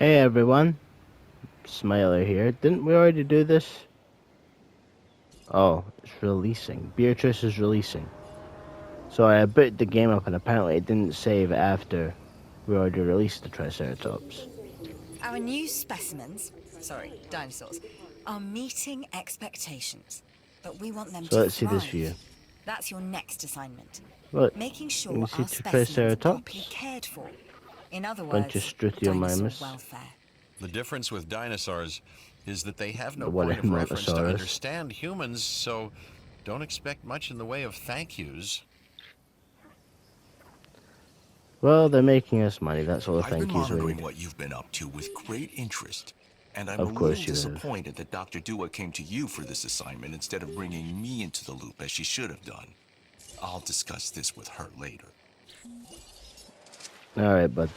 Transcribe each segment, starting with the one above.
Hey everyone, Smiler here. Didn't we already do this? Oh, it's releasing. Beatrice is releasing. So I booted the game up and apparently it didn't save after we already released the Triceratops. Our new specimens, dinosaurs, are meeting expectations, but we want them So to let's see this view. thrive. That's your next assignment. Look, Making you can sure see our two specimens are properly Triceratops, cared for. In other bunch of words, dinosaur Struthiomimus, welfare. The difference with dinosaurs is that they have the no one point in of reference to Montosaurus. understand humans, so don't expect much in the way of thank yous. Well, they're making us money, that's all the I've been thank yous we monitoring need. what you've been up to with great interest, and I'm a Of little course you have. disappointed that Dr. Dua came to you for this assignment instead of bringing me into the loop as she should have done. I'll discuss this with her later. Alright, bud.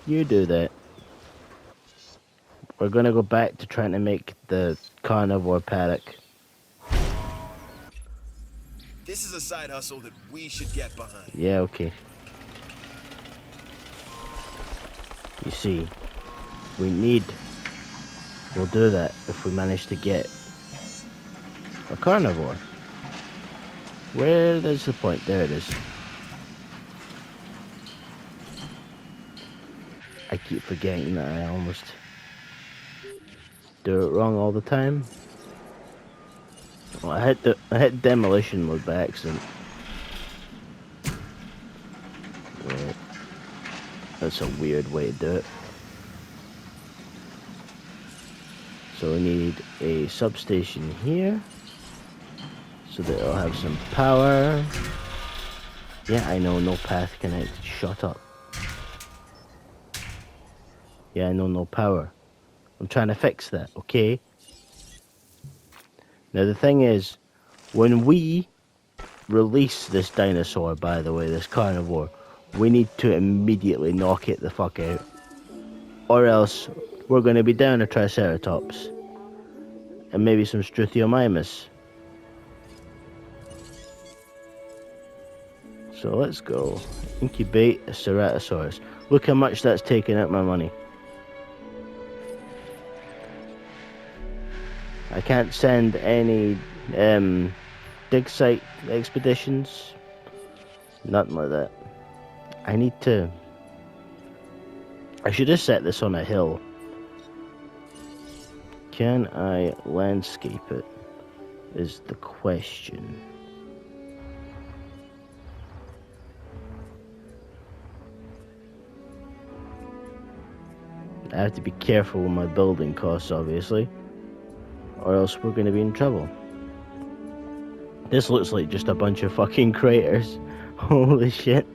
You do that. We're gonna go back to trying to make the carnivore paddock. This is a side hustle that we should get behind. Yeah, okay. You see, we'll do that if we manage to get a carnivore. Where is the point? There it is. I keep forgetting that I almost do it wrong all the time. Well, I hit demolition mode by accident. Right. That's a weird way to do it. So we need a substation here, so that it'll have some power. Yeah, I know, no path connected. Shut up. Yeah, I know, no power. I'm trying to fix that, okay? Now the thing is, when we release this dinosaur, by the way, this carnivore, we need to immediately knock it the fuck out. Or else, we're going to be down a Triceratops. And maybe some Struthiomimus. So let's go. Incubate a Ceratosaurus. Look how much that's taken out my money. I can't send any dig site expeditions. Nothing like that. I should have set this on a hill. Can I landscape it? Is the question. I have to be careful with my building costs, obviously, or else we're going to be in trouble. This looks like just a bunch of fucking craters. Holy shit.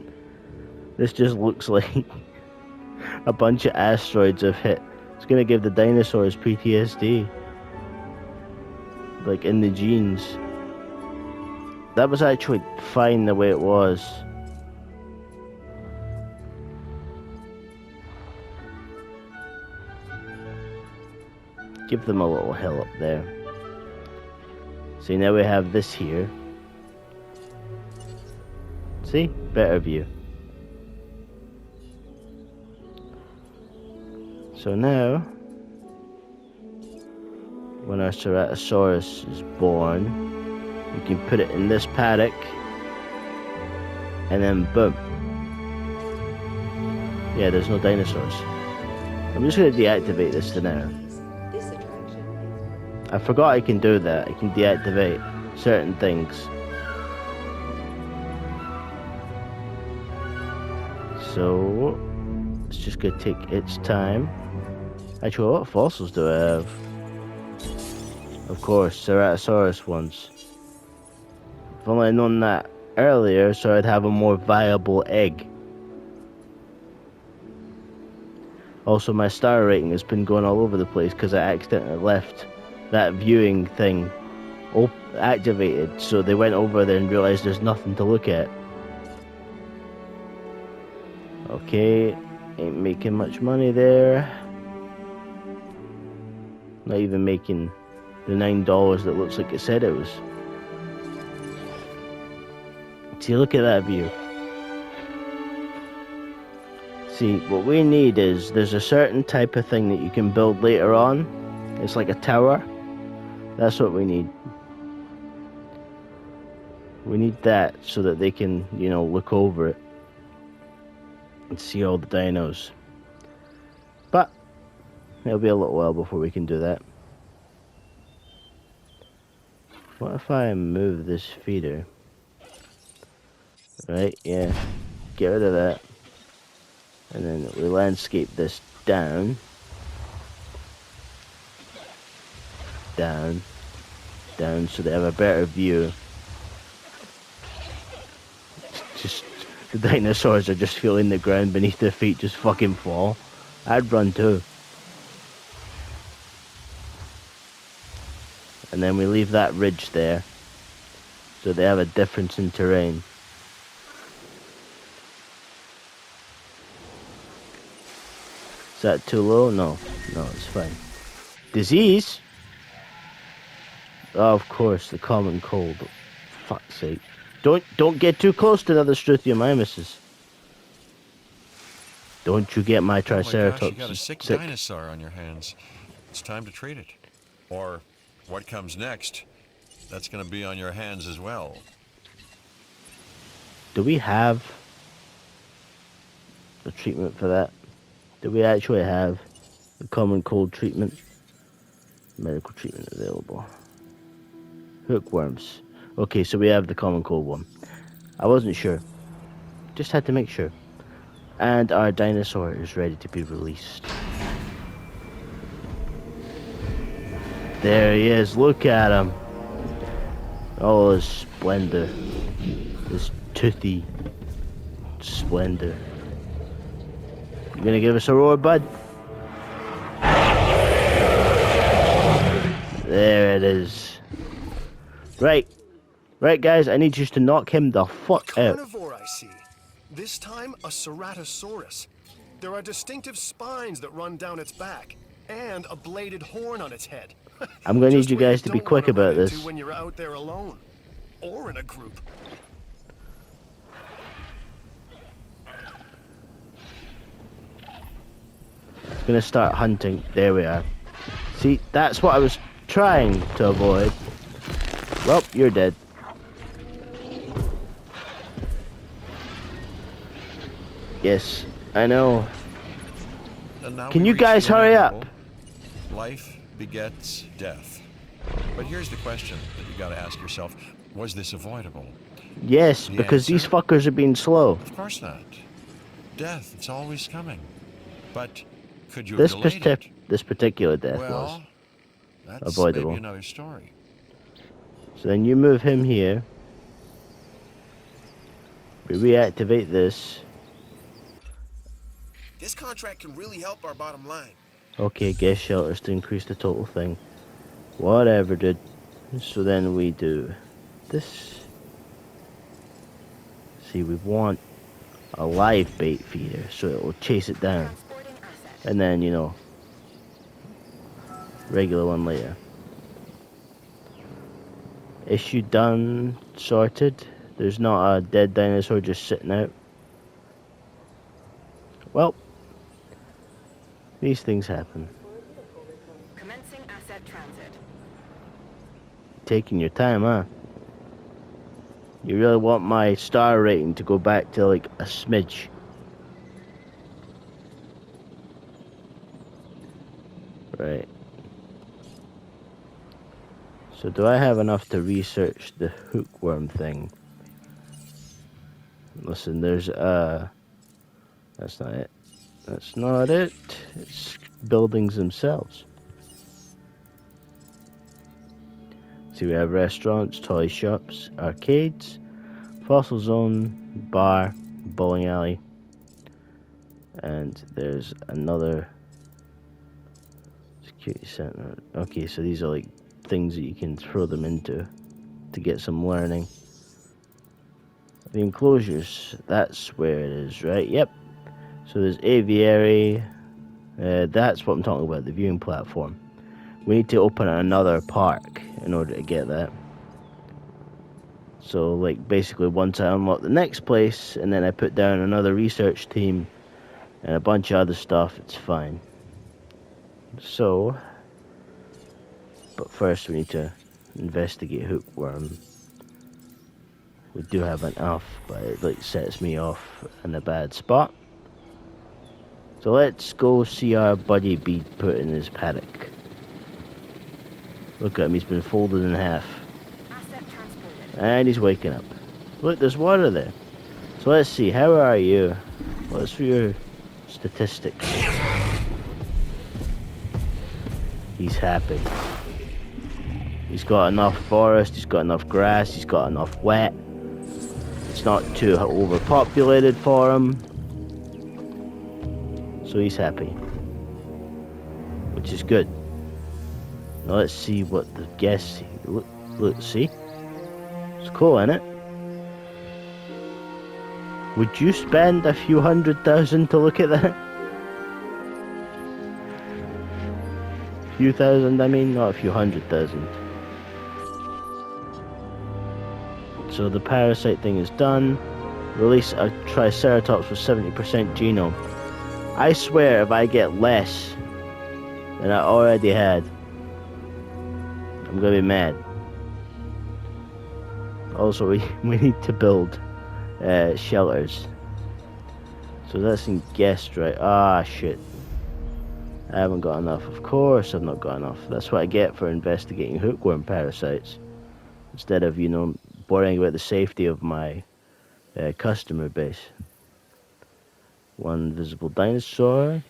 This just looks like a bunch of asteroids have hit. It's going to give the dinosaurs PTSD. Like in the genes. That was actually fine the way it was. Give them a little hill up there. See, now we have this here. See? Better view. So now, when our Ceratosaurus is born, you can put it in this paddock, and then boom. Yeah, there's no dinosaurs. I'm just going to deactivate this for now. I forgot I can do that. I can deactivate certain things. So, it's just going to take its time. Actually, what fossils do I have? Of course, Ceratosaurus ones. If only I'd known that earlier, so I'd have a more viable egg. Also, my star rating has been going all over the place because I accidentally left that viewing thing activated, so they went over there and realized there's nothing to look at. Okay, ain't making much money there. Not even making the $9 that looks like it said it was. See, look at that view. See, what we need is, there's a certain type of thing that you can build later on. It's like a tower. That's what we need. We need that so that they can, you know, look over it and see all the dinos. But it'll be a little while before we can do that. What if I move this feeder? Right, yeah. Get rid of that. And then we landscape this down. Down. Down so they have a better view. Just, the dinosaurs are just feeling the ground beneath their feet just fucking fall. I'd run too. And then we leave that ridge there. So they have a difference in terrain. Is that too low? No, it's fine. Disease? Oh, of course, the common cold. Fuck's sake. Don't get too close to the other Struthiomimuses. Don't you get my Triceratops Oh my gosh, you got a sick sick. dinosaur on your hands. It's time to treat it. Or what comes next, that's going to be on your hands as well. Do we have a treatment for that? Do we actually have the common cold treatment? Medical treatment available. Hookworms. Okay, so we have the common cold one. I wasn't sure. Just had to make sure. And our dinosaur is ready to be released. There he is. Look at him. Oh, his splendor. His toothy splendor. You gonna give us a roar, bud? There it is. Right, guys. I need you to knock him the fuck out. Carnivore, I see. This time, a ceratosaurus. There are distinctive spines that run down its back, and a bladed horn on its head. I'm gonna need Just you what guys to be don't quick wanna about run into this. when you're out there alone, or in a group. Gonna start hunting. There we are. See, that's what I was trying to avoid. Well, you're dead. Yes, I know. And now Can we you reach guys the hurry up? inevitable. Life begets death. But here's the question that you got to ask yourself: was this avoidable? Yes, The because these answer? fuckers are being slow. Of course not. Death, it's always coming. But could you This have delayed it? this particular death was. Well, that's avoidable. maybe another story. So then you move him here. We reactivate this. This contract can really help our bottom line. Okay, guest shelters to increase the total thing. Whatever, dude. So then we do this. See, we want a live bait feeder, so it will chase it down. And then, you know, regular one later. Issue done, sorted. There's not a dead dinosaur just sitting out. Well, these things happen. Commencing asset transit. Taking your time, huh? You really want my star rating to go back to like a smidge. Right. So do I have enough to research the hookworm thing? Listen, there's that's not it. That's not it. It's buildings themselves. See, we have restaurants, toy shops, arcades, fossil zone, bar, bowling alley, and there's another security center. Okay, so these are like things that you can throw them into to get some learning. The enclosures, that's where it is, right? Yep. So there's aviary. That's what I'm talking about, the viewing platform. We need to open another park in order to get that. So, like, basically once I unlock the next place, and then I put down another research team, and a bunch of other stuff, it's fine. So, but first we need to investigate hookworm. We do have enough, but it like sets me off in a bad spot. So let's go see our buddy be put in his paddock. Look at him, he's been folded in half. And he's waking up. Look, there's water there. So let's see, how are you? What's your statistics? He's happy. He's got enough forest, he's got enough grass, he's got enough wet. It's not too overpopulated for him. So he's happy. Which is good. Now let's see what the guests see. Look, see? It's cool, isn't it? Would you spend a few 100,000 to look at that? Few thousand, I mean, not a few 100,000. So the parasite thing is done. Release a Triceratops with 70% genome. I swear if I get less than I already had, I'm gonna be mad. Also, we need to build shelters. So that's in guest, right? Ah, shit. I haven't got enough. Of course I've not got enough. That's what I get for investigating hookworm parasites. Instead of, you know, worrying about the safety of my customer base. One visible dinosaur.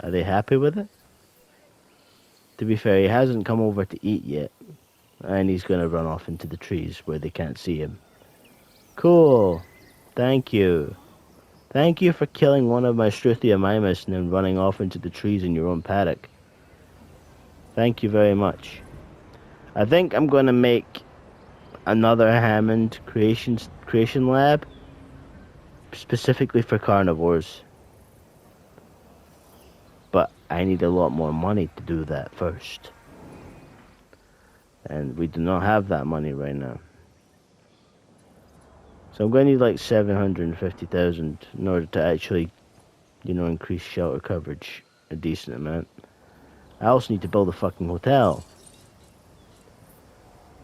Are they happy with it? To be fair, he hasn't come over to eat yet. And he's going to run off into the trees where they can't see him. Cool. Thank you. Thank you for killing one of my Struthia mimus and then running off into the trees in your own paddock. Thank you very much. I think I'm going to make another Hammond creation lab specifically for carnivores. But I need a lot more money to do that first. And we do not have that money right now. So I'm going to need like 750,000 in order to actually, you know, increase shelter coverage a decent amount. I also need to build a fucking hotel,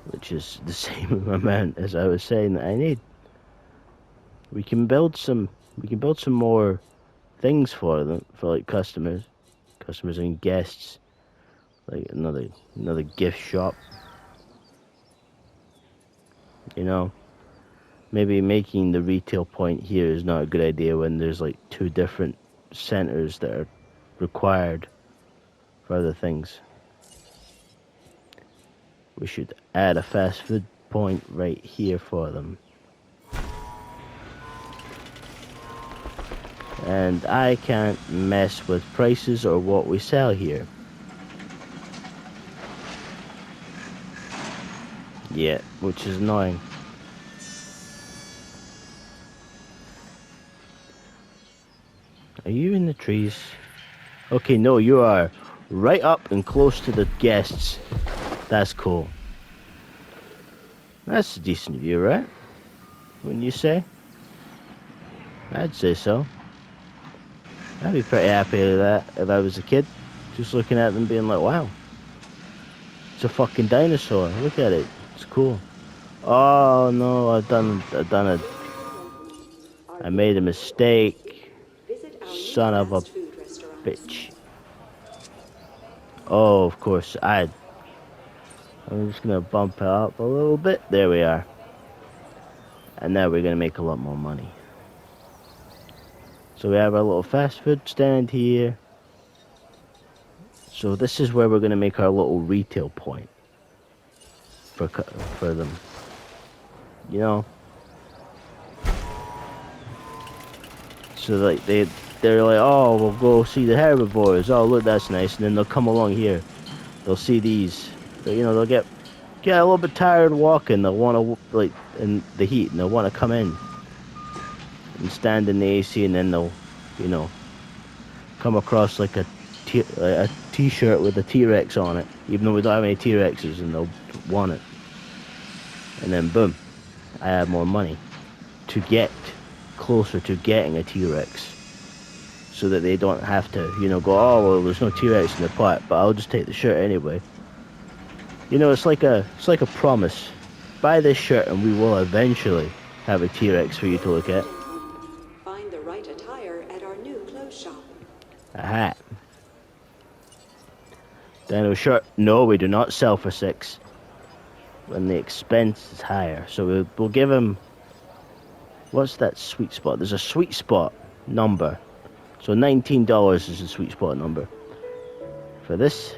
which is the same amount as I was saying that I need. We can build some more things for them, for like customers and guests, like another gift shop. You know, maybe making the retail point here is not a good idea when there's like two different centers that are required for other things. We should add a fast food point right here for them. And I can't mess with prices or what we sell here. Yeah, which is annoying. Are you in the trees? Okay, no, you are right up and close to the guests. That's cool. That's a decent view, right? Wouldn't you say? I'd say so. I'd be pretty happy with that if I was a kid. Just looking at them being like, wow. It's a fucking dinosaur. Look at it. It's cool. Oh no, I made a mistake. Son of a bitch. Oh, of course, I'm just gonna bump it up a little bit. There we are. And now we're gonna make a lot more money. So we have our little fast food stand here. So this is where we're gonna make our little retail point for them. You know. So like they're like, oh, we'll go see the herbivores. Oh, look, that's nice. And then they'll come along here. They'll see these. You know, they'll get a little bit tired walking. They'll want to, like, in the heat, and they'll want to come in and stand in the AC, and then they'll, you know, come across like a t-shirt with a T-Rex on it, even though we don't have any T-Rexes, and they'll want it. And then boom, I have more money to get closer to getting a T-Rex, so that they don't have to, you know, go, oh well, there's no T-Rex in the park, but I'll just take the shirt anyway. You know, it's like a promise. Buy this shirt and we will eventually have a T-Rex for you to look at. Find the right attire at our new clothes shop. A hat. Dino shirt. No, we do not sell for $6. When the expense is higher. So we'll give him... What's that sweet spot? There's a sweet spot number. So $19 is the sweet spot number. For this.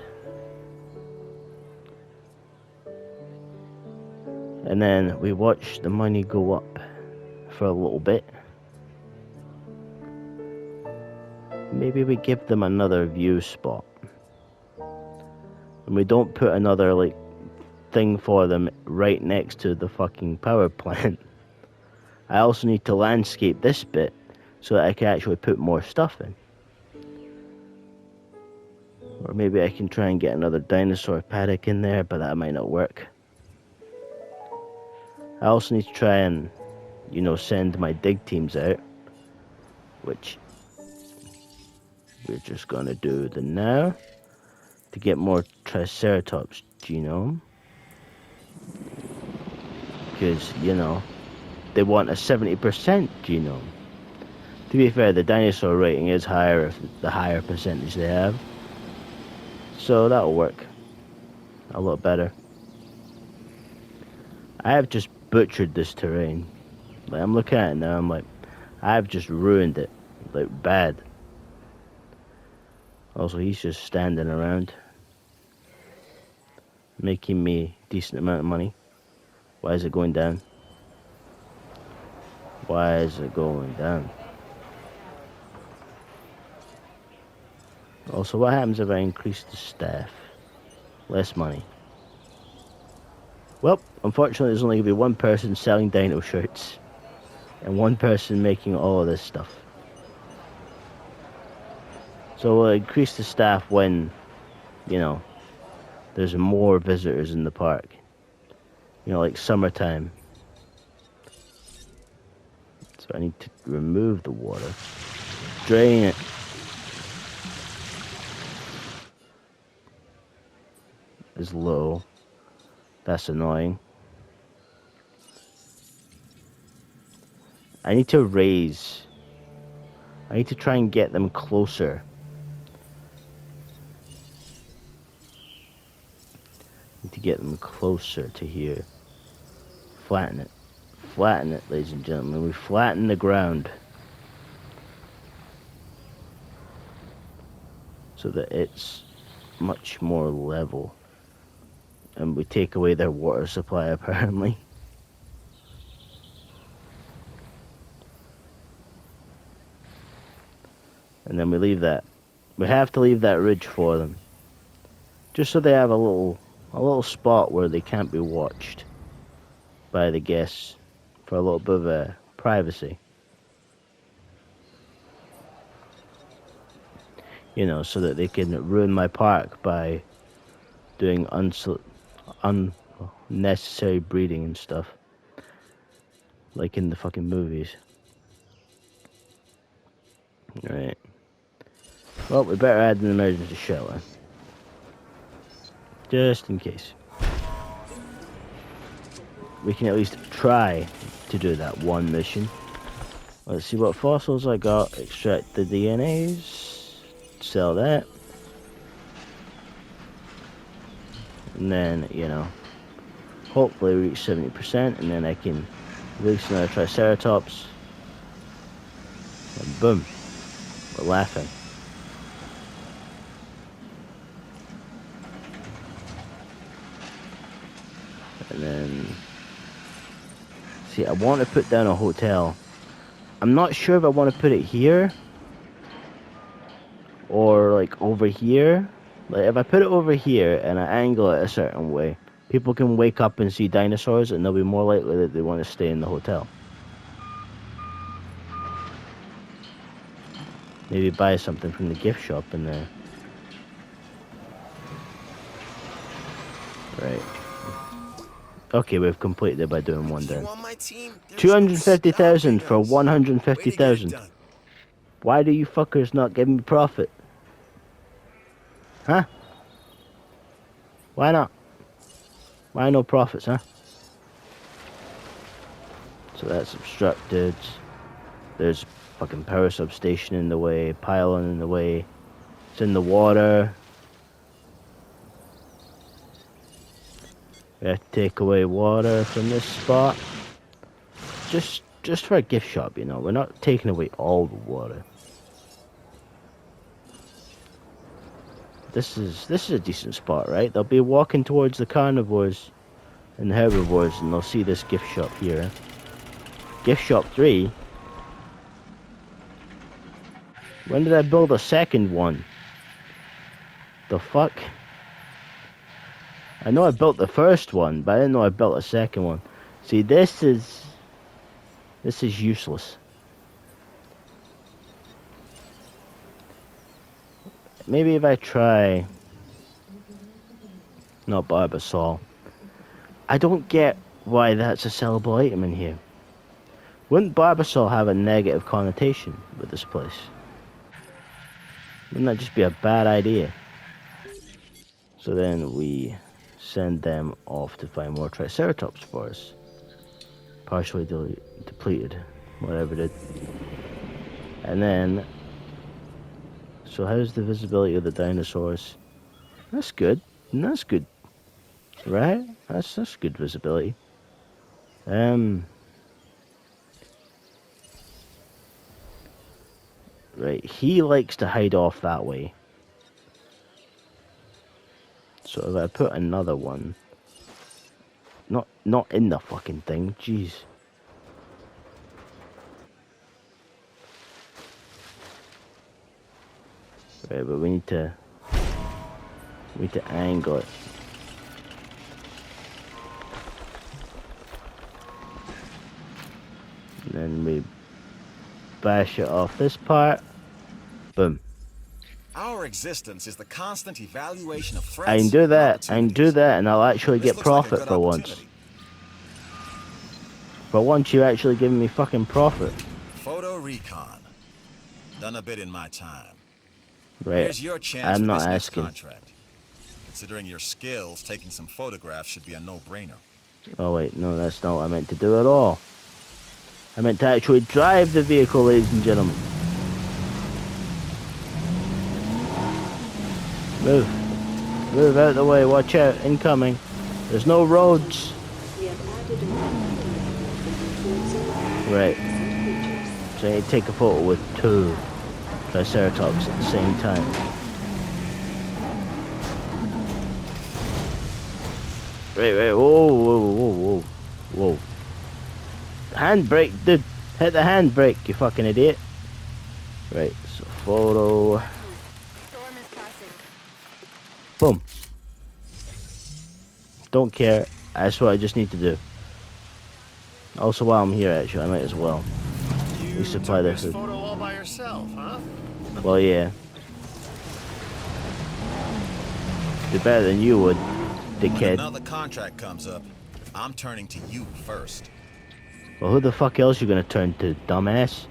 And then we watch the money go up for a little bit. Maybe we give them another view spot. And we don't put another, like, thing for them right next to the fucking power plant. I also need to landscape this bit so that I can actually put more stuff in. Or maybe I can try and get another dinosaur paddock in there, but that might not work. I also need to try and, you know, send my dig teams out, which we're just gonna do the now to get more Triceratops genome, because, you know, they want a 70% genome. To be fair, the dinosaur rating is higher if the higher percentage they have, so that'll work a lot better. I have just butchered this terrain. Like, I'm looking at it now, I'm like, I've just ruined it, like, bad. Also, he's just standing around, making me a decent amount of money. Why is it going down? Why is it going down? Also, what happens if I increase the staff? Less money. Well, unfortunately, there's only going to be one person selling dino shirts and one person making all of this stuff. So we'll increase the staff when, you know, there's more visitors in the park. You know, like summertime. So I need to remove the water. Drain it. Is low. That's annoying. I need to raise. I need to try and get them closer. Need to get them closer to here. Flatten it. Flatten it, ladies and gentlemen. We flatten the ground so that it's much more level. And we take away their water supply, apparently. And then we leave that. We have to leave that ridge for them, just so they have a little spot where they can't be watched by the guests, for a little bit of privacy. You know, so that they can ruin my park by doing unnecessary breeding and stuff, like in the fucking movies. Right. Well, we better add an emergency shelter, just in case. We can at least try to do that one mission. Let's see what fossils I got. Extract the DNAs. Sell that. And then, you know, hopefully reach 70%, and then I can release another Triceratops. And boom. We're laughing. And then, see, I want to put down a hotel. I'm not sure if I want to put it here or like over here. Like, if I put it over here and I angle it a certain way, people can wake up and see dinosaurs, and they'll be more likely that they want to stay in the hotel. Maybe buy something from the gift shop in there. Right. Okay, we've completed it by doing one down. On my team, 250,000 for Way to get 150,000. it done. Why do you fuckers not give me profit? Huh? Why not? Why no profits, huh? So that's obstructed. There's fucking power substation in the way, pylon in the way. It's in the water. We have to take away water from this spot. Just for a gift shop, you know. We're not taking away all the water. This is a decent spot, right? They'll be walking towards the carnivores and the herbivores, and they'll see this gift shop here. Gift shop 3. When did I build a second one? The fuck? I know I built the first one, but I didn't know I built a second one. See, this is useless. Maybe if I try... Not Barbasol. I don't get why that's a sellable item in here. Wouldn't Barbasol have a negative connotation with this place? Wouldn't that just be a bad idea? So then we send them off to find more Triceratops for us. Partially depleted, whatever it is. And then... So how's the visibility of the dinosaurs? That's good. That's good. Right? That's good visibility. Right, he likes to hide off that way. So if I put another one... Not in the fucking thing, jeez. Right, but we need to angle it. And then we bash it off this part. Boom. Our existence is the constant evaluation of threats. I can do that. I can do that, and I'll actually get profit for once. For once, you're actually giving me fucking profit. Photo recon. Done a bit in my time. Right. Here's your chance I'm for not this next asking. contract. Considering your skills, taking some photographs should be a no-brainer. Oh wait, no, that's not what I meant to do at all. I meant to actually drive the vehicle, ladies and gentlemen. Move. Move out of the way, watch out, incoming. There's no roads. We have added a Right. So I need to take a photo with 2 Triceratops at the same time. Right, whoa. Handbrake, dude. Hit the handbrake, you fucking idiot. Right, so photo. Storm is passing. Boom. Don't care. That's what I just need to do. Also, while I'm here, actually, I might as well. You supply took this this with- photo all by yourself, huh? Well, yeah. Do better than you would, When dickhead. another contract comes up, I'm turning to you first. Well, who the fuck else you gonna turn to, dumbass?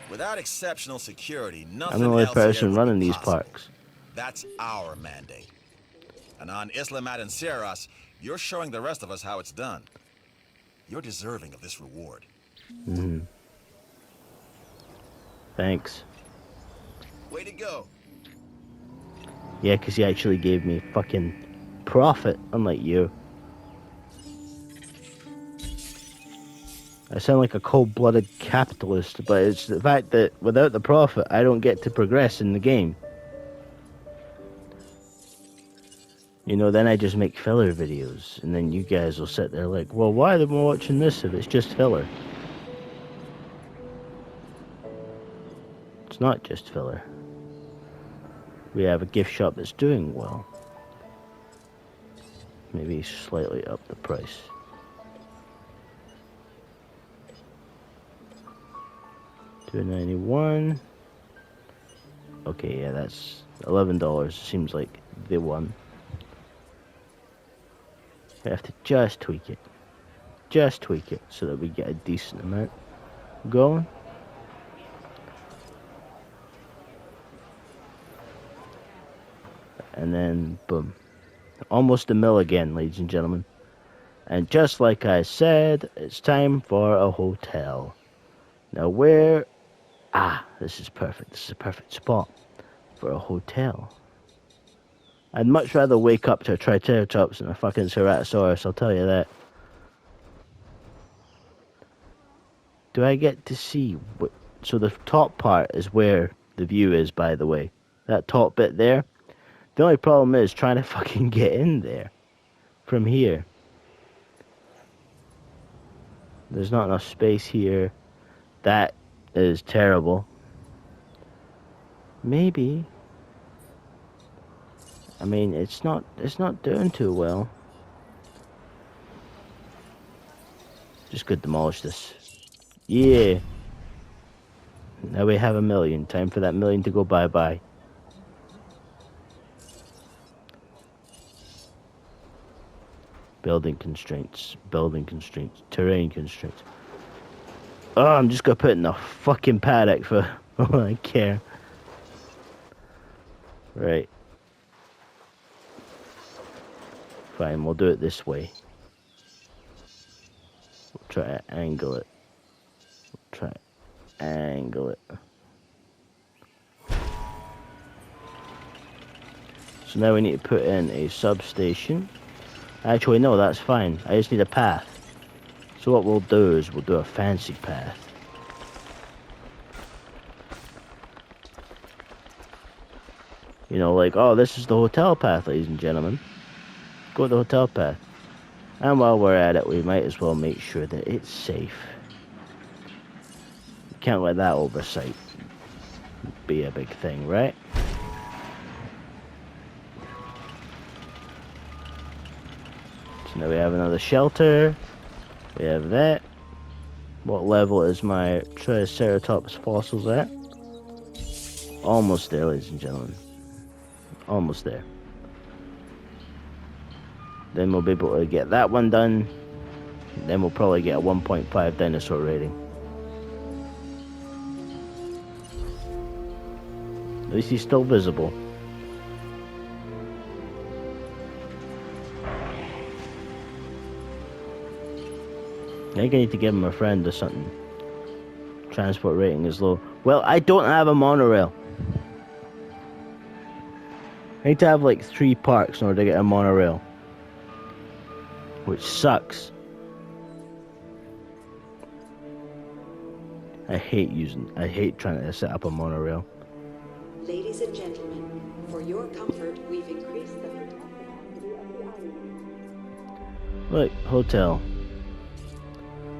Without exceptional security, nothing I'm the only else here person would running be these possible. parks. That's our mandate. And on Isla Madanceras, you're showing the rest of us how it's done. You're deserving of this reward. Thanks. Way to go. Yeah, 'cause he actually gave me fucking profit, unlike you. I sound like a cold-blooded capitalist, but it's the fact that without the profit, I don't get to progress in the game. You know, then I just make filler videos, and then you guys will sit there like, well, why are they watching this if it's just filler? It's not just filler. We have a gift shop that's doing well. Maybe slightly up the price. $2.91. Okay, yeah, that's $11. Seems like the one. I have to just tweak it. just tweak it so that we get a decent amount going. And then, boom. Almost a mill again, ladies and gentlemen. And just like I said, it's time for a hotel. Now where... Ah, this is perfect. This is a perfect spot for a hotel. I'd much rather wake up to a Triceratops than a fucking Ceratosaurus, I'll tell you that. Do I get to see what... So the top part is where the view is, by the way. That top bit there. The only problem is trying to fucking get in there from here. There's not enough space here. That is terrible. Maybe. I mean, it's not doing too well. Just could demolish this. Yeah. Now we have 1 million. Time for that 1 million to go bye-bye. Building constraints, terrain constraints. Oh, I'm just gonna put it in a fucking paddock for all I care. Right. Fine, we'll do it this way. We'll try to angle it. So now we need to put in a substation. Actually, no, that's fine. I just need a path. So what we'll do is we'll do a fancy path. You know, like, oh, this is the hotel path, ladies and gentlemen. Go to the hotel path. And while we're at it, we might as well make sure that it's safe. Can't let that oversight be a big thing, right? So now we have another shelter. We have that. What level is my Triceratops fossils at? Almost there, ladies and gentlemen. Almost there. Then we'll be able to get that one done. Then we'll probably get a 1.5 dinosaur rating. At least he's still visible. I think I need to give him a friend or something. Transport rating is low. Well, I don't have a monorail. I need to have like 3 parks in order to get a monorail. Which sucks. I hate trying to set up a monorail. Ladies and gentlemen, for your comfort, we've increased the hotel capacity of the island. Look, hotel.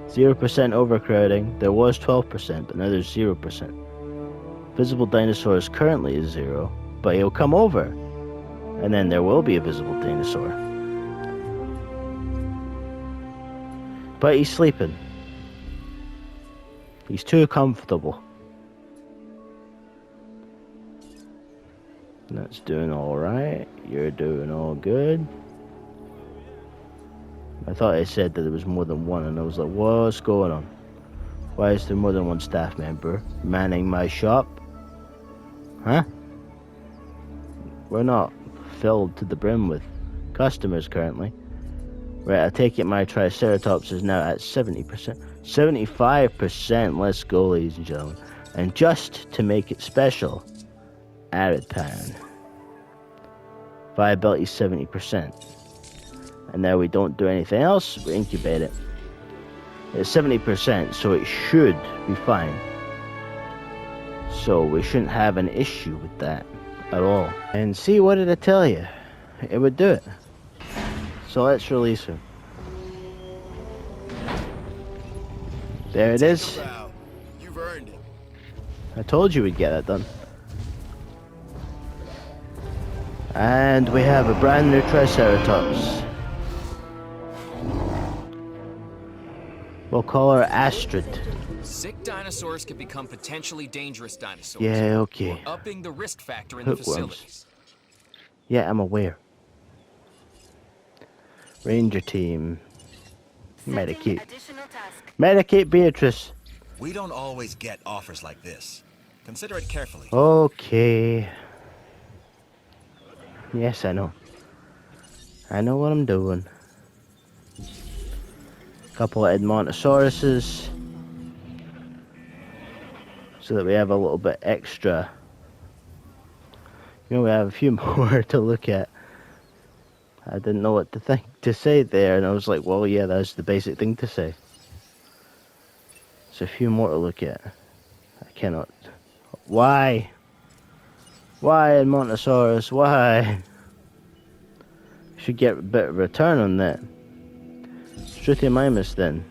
0% overcrowding. There was 12%, but now there's 0%. Visible dinosaurs currently is 0, but he'll come over. And then there will be a visible dinosaur. But he's sleeping. He's too comfortable. That's doing alright. You're doing all good. I thought I said that there was more than one, and I was like, what's going on? Why is there more than one staff member manning my shop? Huh? We're not filled to the brim with customers currently. Right, I take it my Triceratops is now at 70%. 75%, let's go, ladies and gentlemen. And just to make it special, arid pan. Viability 70%. And now we don't do anything else, we incubate it. It's 70%, so it should be fine. So we shouldn't have an issue with that at all. And see, what did I tell you? It would do it. So let's release her. There it is. You've earned it. I told you we'd get that done. And we have a brand new Triceratops. We'll call her Astrid. Sick dinosaurs can become potentially dangerous dinosaurs. Yeah, okay. We're upping the risk factor in the facilities. Yeah, I'm aware. Ranger team. Medicate. Medicate Beatrice. We don't always get offers like this. Consider it carefully. Okay. Yes, I know. I know what I'm doing. Couple of Edmontosauruses. So that we have a little bit extra. You know, we have a few more to look at. I didn't know what to say there, and I was like, well, yeah, that's the basic thing to say. There's a few more to look at. I cannot. Why? Why, Edmontosaurus? Why? Should get a bit of return on that. Struthiamimus then.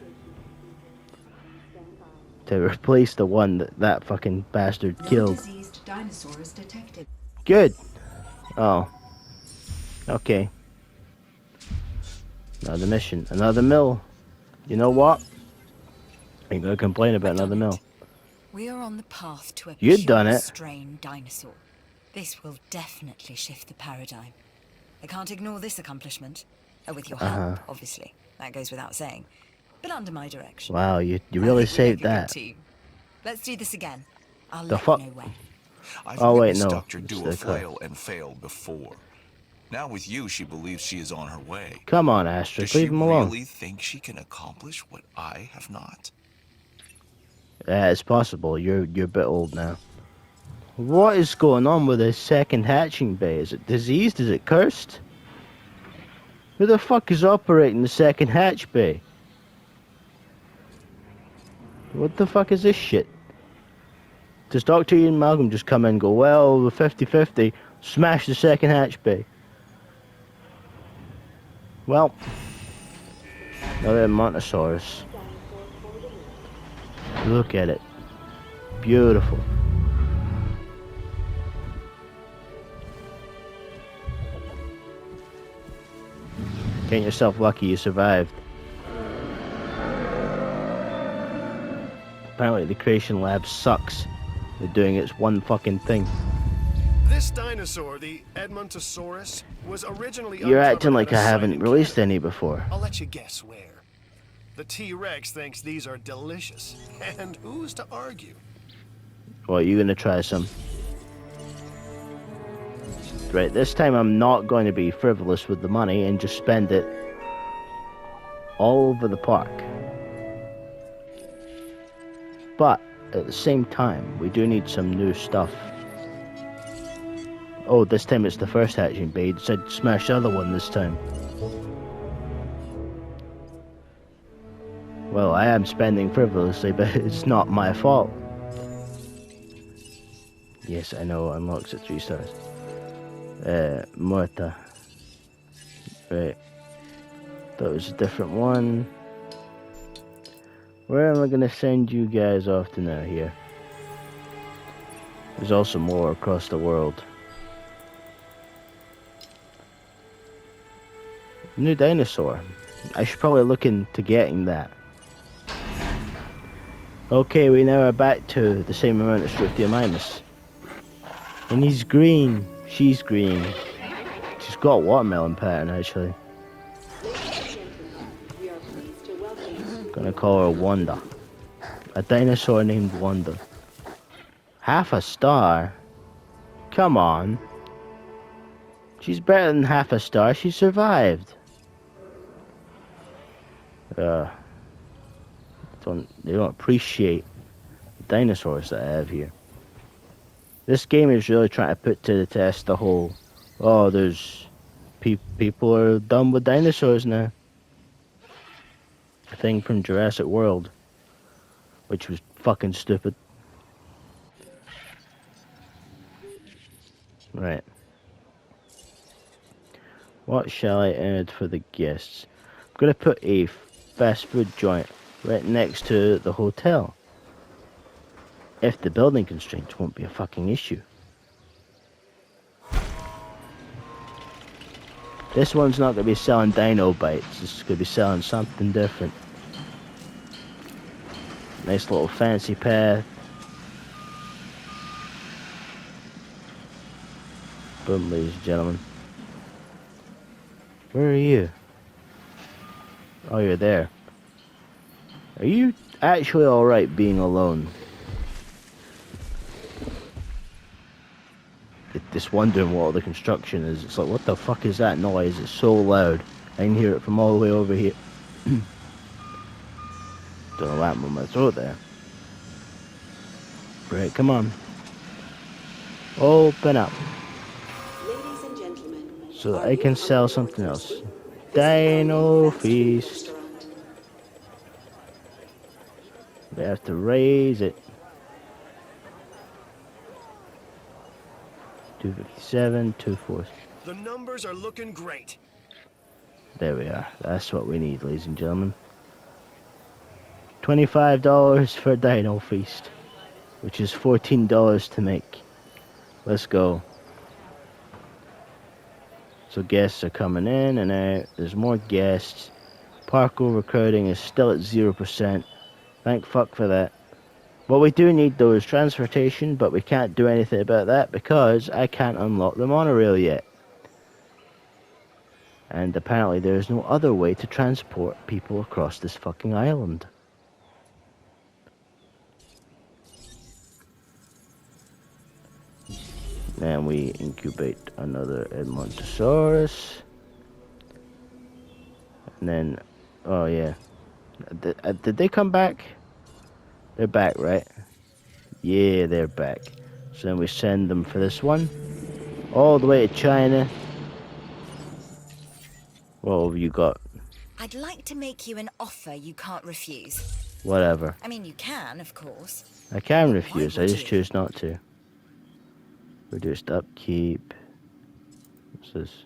To replace the one that fucking bastard killed. Diseased dinosaurs detected. Good. Oh. Okay. Another mission. Another mill. You know what? Ain't gonna complain about another mill. We are on the path to a You'd done pure it. strain dinosaur. This will definitely shift the paradigm. I can't ignore this accomplishment. With your help, obviously. That goes without saying. But under my direction. Wow, you I really think we make saved a good that. team. Let's do this again. I'll The let fuck? you know when. I've Oh, wait, witnessed no. Dr. It's Dua the car. flail and fail before. Now with you, she believes she is on her way. Come on, Does Astrid, she leave him alone. really think she can accomplish what I have not? Yeah, it's possible. You're a bit old now. What is going on with this second hatching bay? Is it diseased? Is it cursed? Who the fuck is operating the second hatch bay? What the fuck is this shit? Does Dr. Ian Malcolm just come in and go, well, we're 50-50, smash the second hatch bay? Well, another Montosaurus. Look at it. Beautiful. Count yourself lucky you survived. Apparently the creation lab sucks. They're doing its one fucking thing. This dinosaur, the Edmontosaurus, was originally You're uncovered acting like at a I site haven't in released Canada. any before. I'll let you guess where. The T-Rex thinks these are delicious, and who's to argue? Well, you're gonna try some. Right, this time I'm not going to be frivolous with the money and just spend it all over the park. But at the same time, we do need some new stuff. Oh, this time it's the first hatching bay. It said smash the other one this time. Well, I am spending frivolously, but it's not my fault. Yes, I know, unlocks at 3 stars. Morta. Right. That was a different one. Where am I gonna send you guys off to now here? There's also more across the world. New dinosaur. I should probably look into getting that. Okay, we now are back to the same amount of Struthiomimus. And he's green. She's green. She's got watermelon pattern, actually. We are pleased to welcome you. Gonna call her Wanda. A dinosaur named Wanda. Half a star? Come on. She's better than half a star. She survived. They don't appreciate the dinosaurs that I have here. This game is really trying to put to the test the whole, oh, there's people are done with dinosaurs now. A thing from Jurassic World, which was fucking stupid. Right. What shall I add for the guests? I'm gonna put a fast food joint right next to the hotel. If the building constraints won't be a fucking issue. This one's not gonna be selling dino bites, it's gonna be selling something different. Nice little fancy path. Boom, ladies and gentlemen. Where are you? Oh, you're there. Are you actually alright being alone? Just wondering what all the construction is. It's like, what the fuck is that noise? It's so loud. I can hear it from all the way over here. Don't know what happened with my throat there. Right, come on. Open up. Ladies and gentlemen, So that are I you can sell hungry something and else. thirsty? Visit our Dino new fast food feast. restaurant. We have to raise it. 257, 24. The numbers are looking great. There we are. That's what we need, ladies and gentlemen. $25 for a Dino Feast, which is $14 to make. Let's go. So guests are coming in and out. There's more guests. Park overcrowding is still at 0%. Thank fuck for that. What we do need though is transportation, but we can't do anything about that because I can't unlock the monorail yet. And apparently there's no other way to transport people across this fucking island. Then we incubate another Edmontosaurus. And then, oh yeah. Did they come back? They're back, right? Yeah, they're back. So then we send them for this one. All the way to China. What have you got? I'd like to make you an offer you can't refuse. Whatever. I mean, you can, of course. I can Why refuse, I would just you? choose not to. Reduced upkeep. What's this?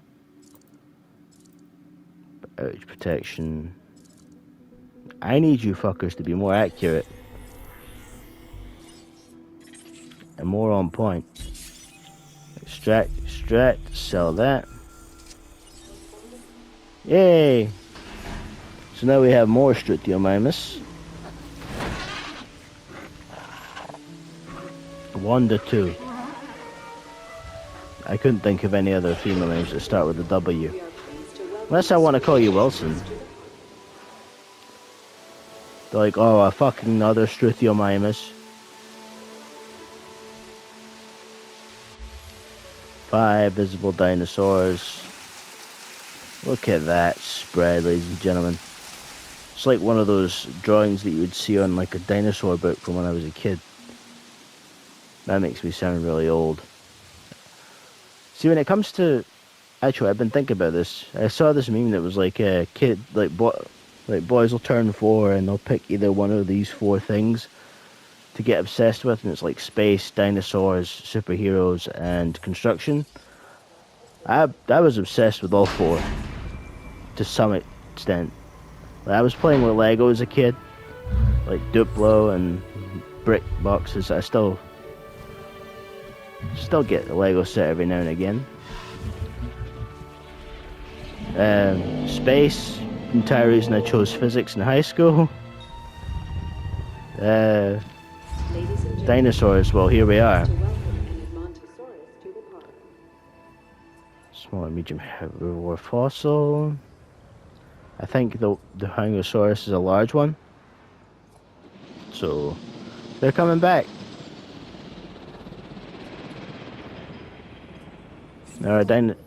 Outage protection. I need you fuckers to be more accurate. And more on point. Extract, sell that. Yay! So now we have more Strutiomimus. 1 to 2. I couldn't think of any other female names that start with a W. We are pleased to welcome Unless I want to call you Wilson. They're like, oh, a fucking another Strutiomimus. 5 visible dinosaurs. Look at that spread, ladies and gentlemen. It's like one of those drawings that you would see on like a dinosaur book from when I was a kid. That makes me sound really old. See, when it comes to... Actually, I've been thinking about this. I saw this meme that was like a kid, like boys will turn 4 and they'll pick either one of these 4 things to get obsessed with, and it's like space, dinosaurs, superheroes, and construction. I was obsessed with all 4 to some extent. I was playing with Lego as a kid, like Duplo and brick boxes. I still get a Lego set every now and again. Space, entire reason I chose physics in high school. Ladies and gentlemen, Dinosaurs, well, here we are. to welcome an Edmontosaurus to the park. Small and medium herbivore fossil. I think the Carnosaurus is a large one. So, they're coming back.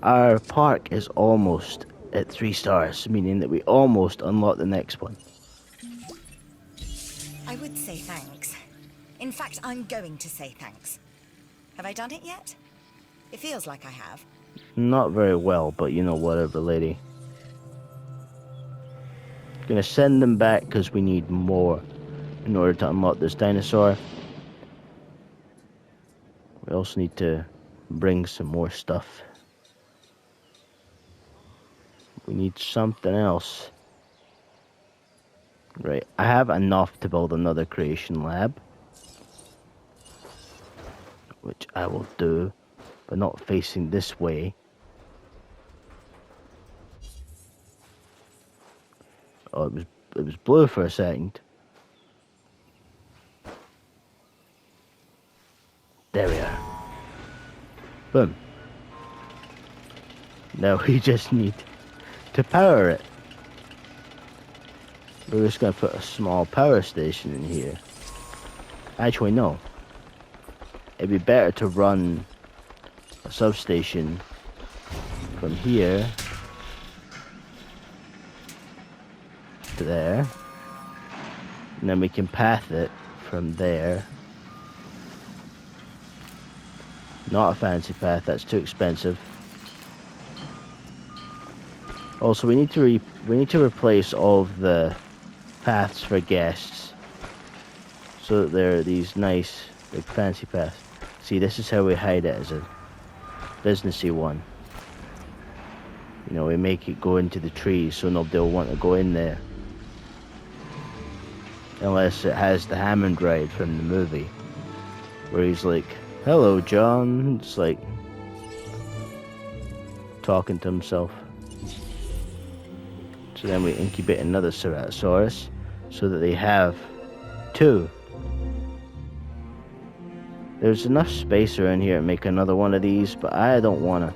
Our park is almost at 3 stars, meaning that we almost unlock the next one. I would say thanks. In fact, I'm going to say thanks. Have I done it yet? It feels like I have. Not very well, but you know, whatever, lady. Gonna send them back because we need more in order to unlock this dinosaur. We also need to bring some more stuff. We need something else. Right, I have enough to build another creation lab, which I will do, but not facing this way. Oh, it was blue for a second. There we are. Boom. Now we just need to power it. We're just gonna put a small power station in here. Actually, no. It'd be better to run a substation from here to there. And then we can path it from there. Not a fancy path, that's too expensive. Also, we need to replace all of the paths for guests, so that they're these nice, big, fancy paths. See, this is how we hide it as a businessy one. You know, we make it go into the trees, so nobody will want to go in there, unless it has the Hammond ride from the movie, where he's like, "Hello, John." It's like talking to himself. So then we incubate another Ceratosaurus, so that they have two. There's enough space around here to make another one of these, but I don't wanna.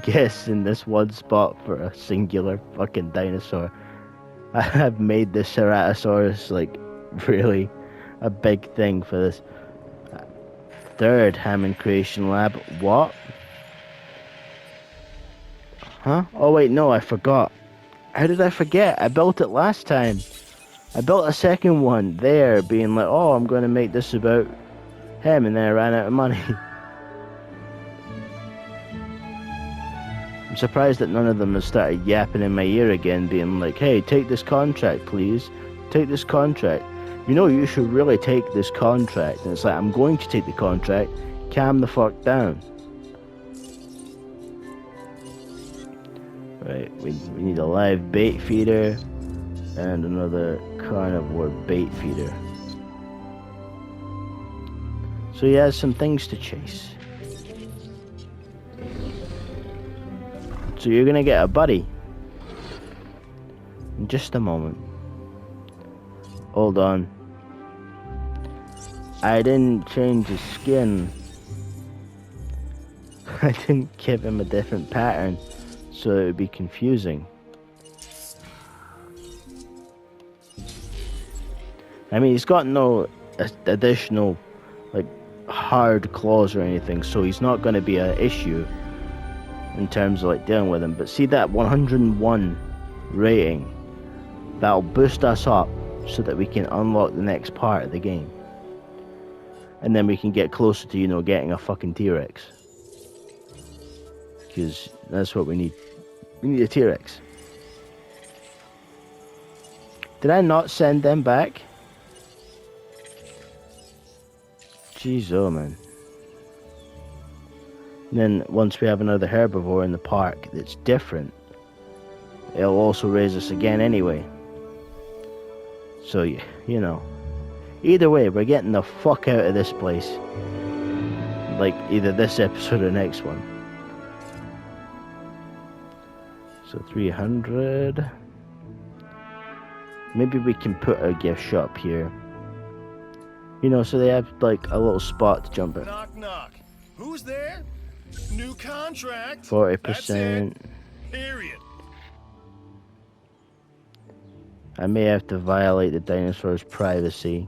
Guess in this one spot for a singular fucking dinosaur. I have made the Ceratosaurus like really a big thing for this. Third Hammond Creation Lab. What? Huh? Oh wait, no, I forgot. How did I forget? I built it last time. I built a second one there, being like, oh, I'm going to make this about him, and then I ran out of money. I'm surprised that none of them have started yapping in my ear again, being like, hey, take this contract, please. Take this contract. You know, you should really take this contract. And it's like, I'm going to take the contract. Calm the fuck down. Right, we need a live bait feeder and another carnivore bait feeder. So he has some things to chase. So you're gonna get a buddy. In just a moment. Hold on. I didn't change his skin. I didn't give him a different pattern, so it would be confusing. I mean, he's got no additional, like, hard claws or anything, so he's not going to be an issue in terms of, like, dealing with him. But see that 101 rating? That'll boost us up so that we can unlock the next part of the game. And then we can get closer to, you know, getting a fucking T-Rex. Because that's what we need. We need a T-Rex. Did I not send them back? Jeez, oh man. And then once we have another herbivore in the park that's different, it'll also raise us again anyway. So, you know. Either way, we're getting the fuck out of this place. Like, either this episode or next one. So 300. Maybe we can put a gift shop here. You know, so they have like a little spot to jump in. Knock, knock. Who's there? New contract. 40%. That's it. Period. I may have to violate the dinosaur's privacy.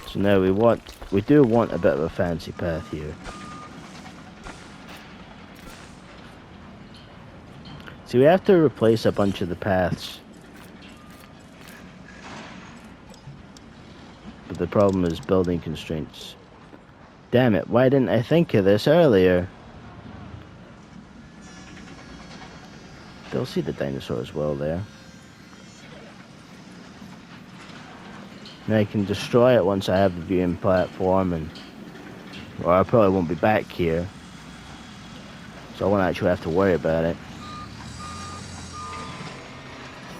So now we do want a bit of a fancy path here. See, we have to replace a bunch of the paths. But the problem is building constraints. Damn it, why didn't I think of this earlier? They'll see the dinosaur as well there. And I can destroy it once I have the viewing platform, or I probably won't be back here. So I won't actually have to worry about it.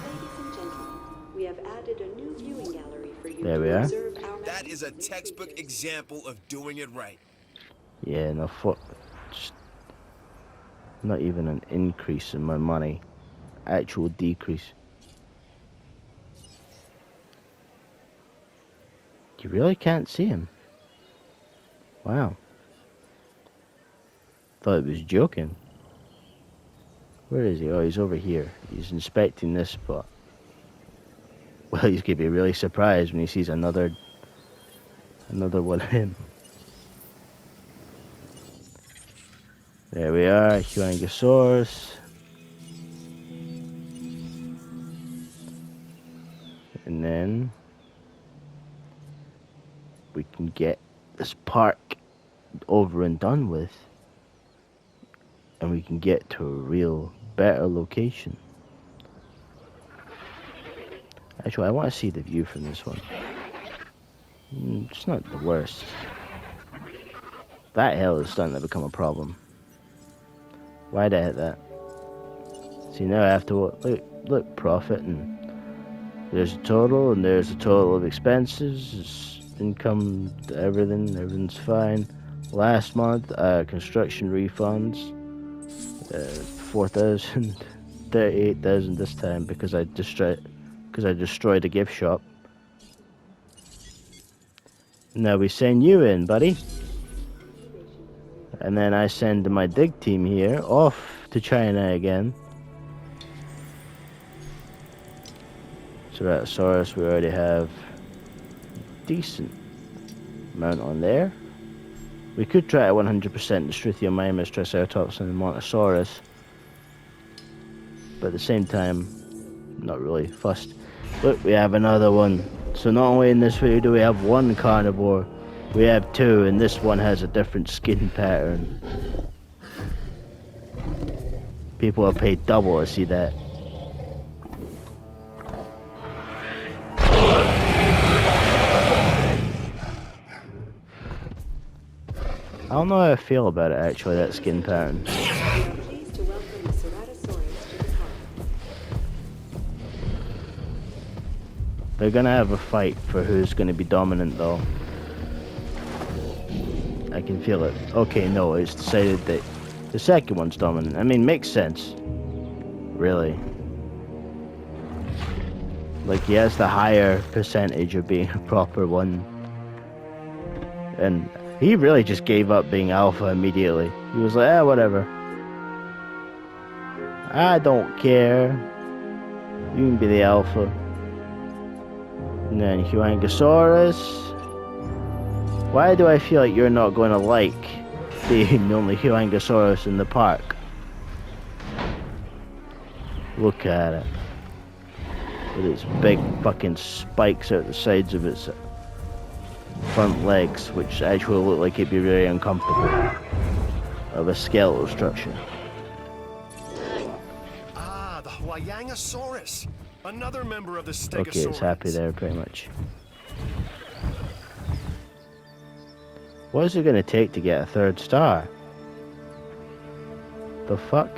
Ladies and gentlemen, we have added a new viewing gallery for you There we to are. observe our That is a textbook example of doing it right. Yeah, no, just not even an increase in my money. Actual decrease. You really can't see him. Wow. Thought it was joking. Where is he? Oh, he's over here. He's inspecting this spot. Well, he's gonna be really surprised when he sees another one of him. There we are, Huangosaurus. And then we can get this park over and done with. And we can get to a real better location. Actually, I want to see the view from this one. It's not the worst. That hill is starting to become a problem. Why'd I hit that? See, now I have to look, profit, and there's a total, and there's a total of expenses, income, everything's fine. Last month, construction refunds, 4,000, 38,000 this time because I destroyed a gift shop. Now we send you in, buddy. And then I send my dig team here off to China again. Ceratosaurus, we already have decent amount on there. We could try to 100% the Struthiomimus, Triceratops, and the Montosaurus. But at the same time, not really fussed. Look, we have another one. So not only in this video do we have one carnivore, we have two, and this one has a different skin pattern. People have paid double to see that. I don't know how I feel about it actually, that skin pattern. Pleased to welcome the Ceratosaurus to the park. They're gonna have a fight for who's gonna be dominant though. I can feel it. Okay, no, it's decided that the second one's dominant. I mean, makes sense. Really. Like, he has the higher percentage of being a proper one. And he really just gave up being alpha immediately. He was like, whatever. I don't care. You can be the alpha. And then Huangosaurus. Why do I feel like you're not going to like being the only Huangosaurus in the park? Look at it. With its big fucking spikes out the sides of its front legs, which actually look like it'd be very uncomfortable. Of a skeletal structure. Ah, the Huangosaurus. Another member of the Stegosaurus. Okay, it's happy there pretty much. What is it going to take to get a third star? The fuck?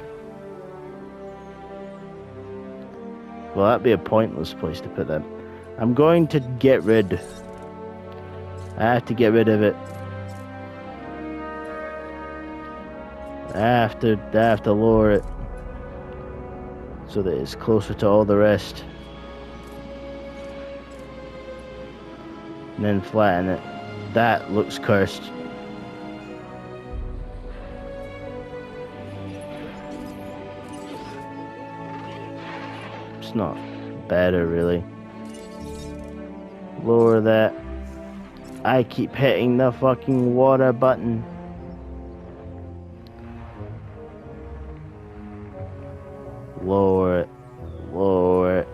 Well, that'd be a pointless place to put that. I'm going to get rid. I have to get rid of it. I have to lower it so that it's closer to all the rest. And then flatten it. That looks cursed. It's not better, really. Lower that. I keep hitting the fucking water button. Lower it. Lower it.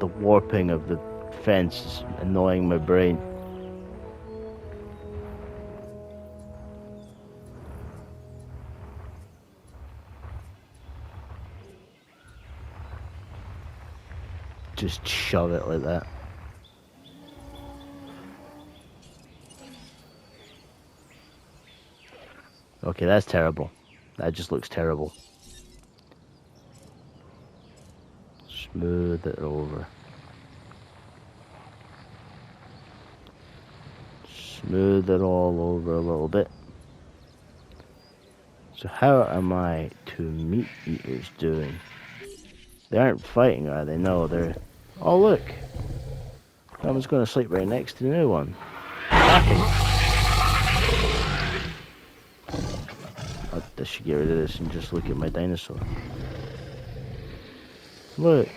The warping of the fence is annoying my brain. Just shove it like that. Okay, that's terrible. That just looks terrible. Smooth it over. Smooth it all over a little bit. So how are my two meat eaters doing? They aren't fighting, are they? No, they're Oh look, someone's going to sleep right next to the new one. I should get rid of this and just look at my dinosaur. Look.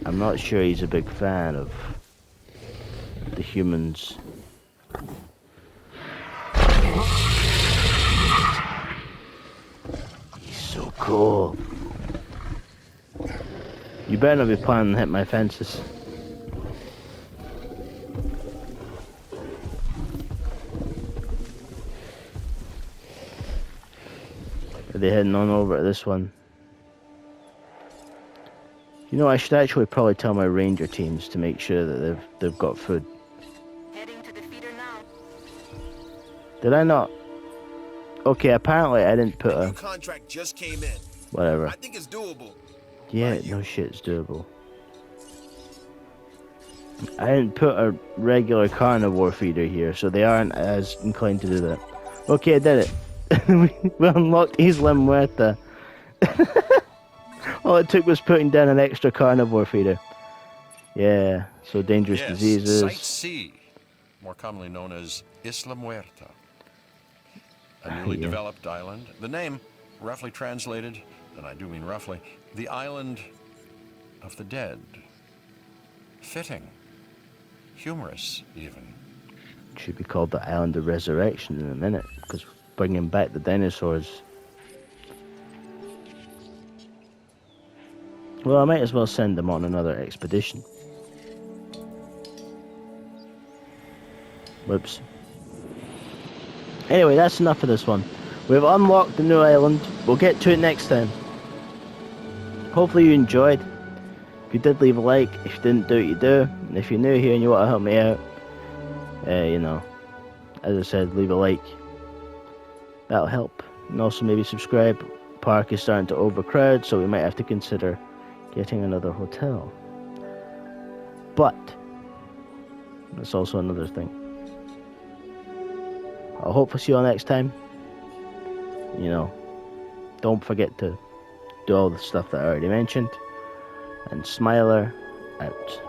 I'm not sure he's a big fan of the humans. He's so cool. You better not be planning to hit my fences. Are they heading on over to this one? You know, I should actually probably tell my ranger teams to make sure that they've got food. Heading to the feeder now. Did I not? Okay, apparently I didn't put The new a... contract just came in. Whatever. I think it's doable. Yeah, no shit, it's doable. I didn't put a regular carnivore feeder here, so they aren't as inclined to do that. Okay, I did it. We unlocked Isla Muerta. All it took was putting down an extra carnivore feeder. Yeah, so dangerous Yes, diseases. Site C, more commonly known as Isla Muerta. A newly developed island. The name, roughly translated, and I do mean roughly, the island of the dead. Fitting. Humorous, even. Should be called the Island of Resurrection in a minute, because bringing back the dinosaurs. Well, I might as well send them on another expedition. Whoops. Anyway, that's enough of this one. We've unlocked the new island. We'll get to it next time. Hopefully you enjoyed. If you did, leave a like. If you didn't, do what you do. And if you're new here and you want to help me out, you know, as I said, leave a like. That'll help. And also maybe subscribe. Park is starting to overcrowd, so we might have to consider getting another hotel. But that's also another thing. I'll hopefully see you all next time. You know, don't forget to do all the stuff that I already mentioned. And Smiler out.